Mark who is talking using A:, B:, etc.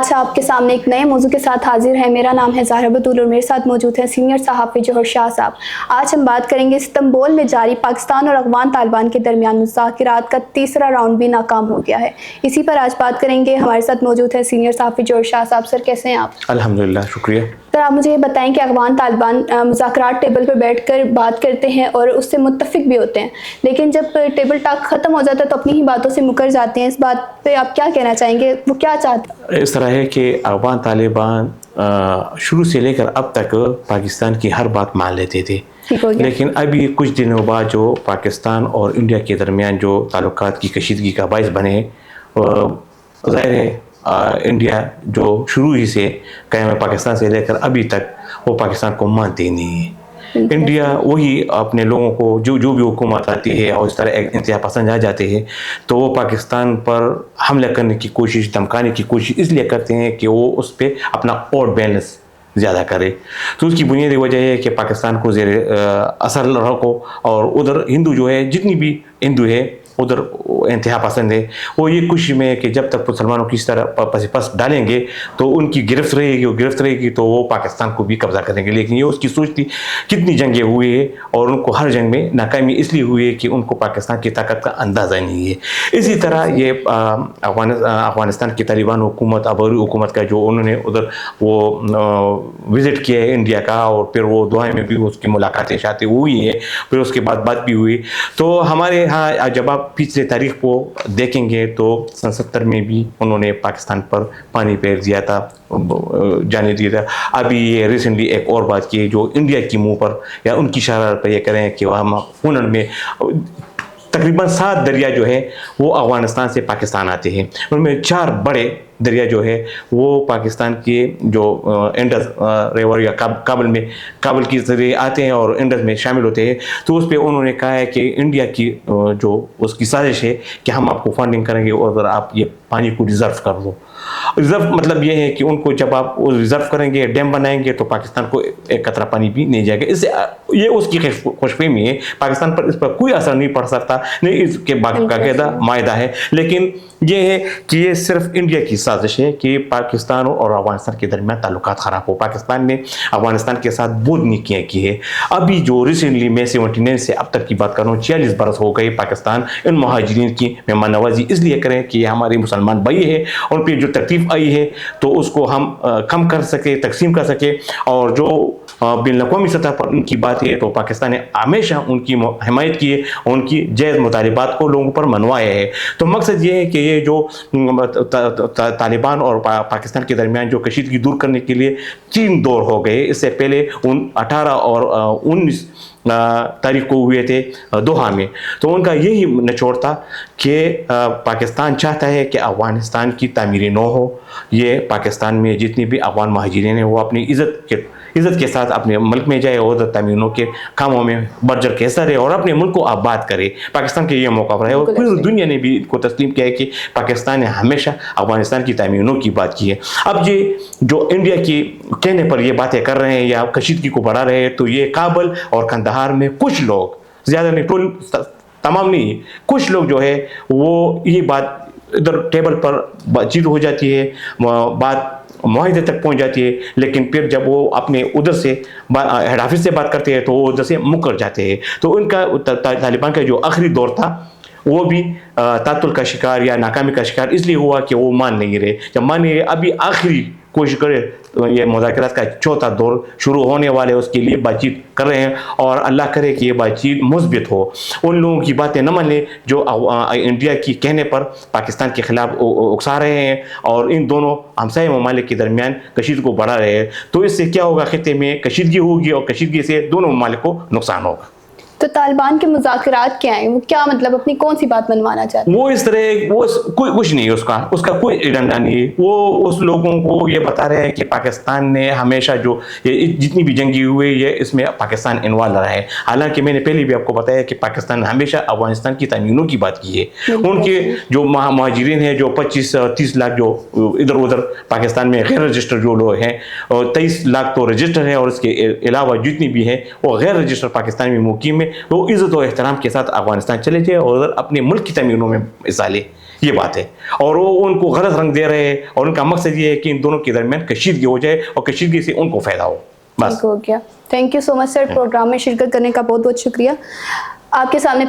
A: آج آپ کے سامنے ایک نئے موضوع کے ساتھ حاضر ہیں. میرا نام ہے زہرا بطول اور میرے ساتھ موجود ہیں سینئر صحافی جوہر شاہ صاحب. آج ہم بات کریں گے استنبول میں جاری پاکستان اور افغان طالبان کے درمیان مذاکرات کا تیسرا راؤنڈ بھی ناکام ہو گیا ہے. اسی پر آج بات کریں گے. ہمارے ساتھ موجود ہے سینئر صحافی جوہر شاہ صاحب. سر کیسے ہیں آپ؟
B: الحمدللہ، شکریہ.
A: سر آپ مجھے یہ بتائیں کہ افغان طالبان مذاکرات ٹیبل پر بیٹھ کر بات کرتے ہیں اور اس سے متفق بھی ہوتے ہیں، لیکن جب ٹیبل ٹاک ختم ہو جاتا ہے تو اپنی ہی باتوں سے مکر جاتے ہیں. اس بات پہ آپ کیا کہنا چاہیں گے؟ وہ کیا چاہتے ہیں؟
B: اس طرح ہے کہ افغان طالبان شروع سے لے کر اب تک پاکستان کی ہر بات مان لیتے تھے، لیکن ابھی کچھ دنوں بعد جو پاکستان اور انڈیا کے درمیان جو تعلقات کی کشیدگی کا باعث بنے، ظاہر ہے انڈیا جو شروع ہی سے قیام پاکستان سے لے کر ابھی تک وہ پاکستان کو مانتے نہیں ہے. انڈیا وہی اپنے لوگوں کو جو بھی حکومت آتی ہے اور اس طرح انتہا پسند آ جاتے ہیں تو وہ پاکستان پر حملہ کرنے کی کوشش، دھمکانے کی کوشش اس لیے کرتے ہیں کہ وہ اس پہ اپنا ووٹ بیلنس زیادہ کرے. تو اس کی بنیادی وجہ ہے کہ پاکستان کو زیر اثر رکھو، اور ادھر ہندو جو ہے، جتنی بھی ہندو ہے ادھر انتہا پسند ہے. وہ یہ کوشش میں ہے کہ جب تک مسلمانوں کی اس طرح پس ڈالیں گے تو ان کی گرفت رہے گی، وہ گرفت رہے گی تو وہ پاکستان کو بھی قبضہ کریں گے. لیکن یہ اس کی سوچ تھی. کتنی جنگیں ہوئی ہیں اور ان کو ہر جنگ میں ناکامی اس لیے ہوئی ہے کہ ان کو پاکستان کی طاقت کا اندازہ نہیں ہے. اسی طرح یہ افغانستان کی طالبان حکومت، عبوری حکومت کا جو انہوں نے ادھر وہ وزٹ کیا ہے انڈیا کا، اور پھر وہ دعائیں میں بھی اس کی ملاقاتیں شاتیں ہوئی ہیں، پھر اس کے بعد بات بھی ہوئی. تو ہمارے ہاں جب آپ پچھلے تاریخ کو دیکھیں گے تو سن 70 میں بھی انہوں نے پاکستان پر پانی پھیر دیا تھا، جانے دیا تھا. ابھی یہ ریسنٹلی ایک اور بات کی جو انڈیا کی منہ پر یا ان کی شرارت پر یہ کریں کہ وہاں ہنر میں تقریباً 7 دریا جو ہے وہ افغانستان سے پاکستان آتے ہیں. ان میں 4 بڑے دریا جو ہے وہ پاکستان کے جو انڈس ریور یا کابل کی ذریعے آتے ہیں اور انڈس میں شامل ہوتے ہیں. تو اس پہ انہوں نے کہا ہے کہ انڈیا کی جو اس کی سازش ہے کہ ہم آپ کو فنڈنگ کریں گے اور اگر آپ یہ پانی کو ریزرو کر دو. ریزرو مطلب یہ ہے کہ ان کو جب آپ ریزرو کریں گے، ڈیم بنائیں گے تو پاکستان کو ایک قطرہ پانی بھی نہیں جائے گا. اس سے یہ اس کی خوش فہمی ہے. پاکستان پر اس پر کوئی اثر نہیں پڑ سکتا، نہیں اس کے باقاعدہ معاہدہ ہے. لیکن یہ ہے کہ یہ صرف انڈیا کی سازش ہے کہ پاکستان اور افغانستان کے درمیان تعلقات خراب ہو. پاکستان نے افغانستان کے ساتھ بہت نیکیاں کی ہے. ابھی جو ریسنٹلی میں 79 سے اب تک کی بات کر رہا ہوں، 46 برس ہو گئے پاکستان ان مہاجرین کی مہمان نوازی اس لیے کریں کہ یہ ہمارے مسلمان بھائی ہیں، ان پہ جو تکلیف آئی ہے تو اس کو ہم کم کر سکے، تقسیم کر سکے. اور جو بین الاقوامی سطح پر ان کی بات ہے تو پاکستان نے ہمیشہ ان کی حمایت کی ہے، ان کی جائز مطالبات کو لوگوں پر منوایا ہے. تو مقصد یہ ہے کہ یہ جو طالبان اور پاکستان کے درمیان جو کشیدگی دور کرنے کے لیے 3 دور ہو گئے. اس سے پہلے 18 اور 19 تاریخ کو ہوئے تھے دوحہ میں. تو ان کا یہی نچوڑ تھا کہ پاکستان چاہتا ہے کہ افغانستان کی تعمیر نو ہو. یہ پاکستان میں جتنی بھی افغان مہاجرین ہیں وہ اپنی عزت کے ساتھ اپنے ملک میں جائے اور تعمیر نو کے کاموں میں بڑھ چڑھ کے حصہ رہے اور اپنے ملک کو آباد کرے. پاکستان کے یہ موقع پر ہے اور پوری دنیا نے بھی کو تسلیم کیا ہے کہ پاکستان نے ہمیشہ افغانستان کی تعمیر نو کی بات کی ہے. اب یہ جو انڈیا کی کہنے پر یہ باتیں کر رہے ہیں یا کشیدگی کو بڑھا رہے ہیں تو یہ کابل اور قندھار میں کچھ لوگ، زیادہ نہیں، تمام نہیں، کچھ لوگ جو ہے وہ یہ بات ادھر ٹیبل پر بات چیت ہو جاتی ہے، بات معاہدے تک پہنچ جاتی ہے، لیکن پھر جب وہ اپنے ادھر سے ہیڈ آفس سے بات کرتے ہیں تو وہ ادھر سے مکر جاتے ہیں. تو ان کا طالبان کا جو آخری دور تھا وہ بھی تعطل کا شکار یا ناکامی کا شکار اس لیے ہوا کہ وہ مان نہیں رہے. جب مان نہیں رہے ابھی آخری کوشش کرے تو یہ مذاکرات کا 4تھا دور شروع ہونے والے، اس کے لیے بات چیت کر رہے ہیں اور اللہ کرے کہ یہ بات چیت مثبت ہو. ان لوگوں کی باتیں نہ مان لیں جو انڈیا کی کہنے پر پاکستان کے خلاف اکسا رہے ہیں اور ان دونوں ہمسائے ممالک کے درمیان کشیدگی کو بڑھا رہے ہیں. تو اس سے کیا ہوگا، خطے میں کشیدگی ہوگی اور کشیدگی سے دونوں ممالک کو نقصان ہوگا.
A: تو طالبان کے مذاکرات کیا ہیں؟ وہ کیا مطلب اپنی کون سی بات منوانا چاہتے ہیں؟
B: وہ اس طرح وہ کچھ نہیں، اس کا کوئی ایجنڈا نہیں ہے. وہ اس لوگوں کو یہ بتا رہے ہیں کہ پاکستان نے ہمیشہ جو جتنی بھی جنگی ہوئے یہ اس میں پاکستان انوالو رہا ہے. حالانکہ میں نے پہلے بھی آپ کو بتایا کہ پاکستان نے ہمیشہ افغانستان کی تعمیر کی بات کی ہے. ان کے جو مہاجرین ہیں جو 25-30 لاکھ جو ادھر ادھر پاکستان میں غیر رجسٹر جو لوگ ہیں، اور 23 لاکھ تو رجسٹر ہیں اور اس کے علاوہ جتنی بھی ہیں وہ غیر رجسٹر پاکستان میں مقیم ہے. وہ عزت و احترام کے ساتھ افغانستان چلے جائے اور اپنے ملک کی تعمیروں میں حصہ لے. یہ بات ہے. اور وہ ان کو غلط رنگ دے رہے ہیں اور ان کا مقصد یہ ہے کہ ان دونوں کے درمیان کشیدگی ہو جائے اور کشیدگی سے ان کو فائدہ ہو. بس
A: ہو گیا. Thank you so much sir, programme میں شرکت کرنے کا بہت بہت شکریہ. آپ کے سامنے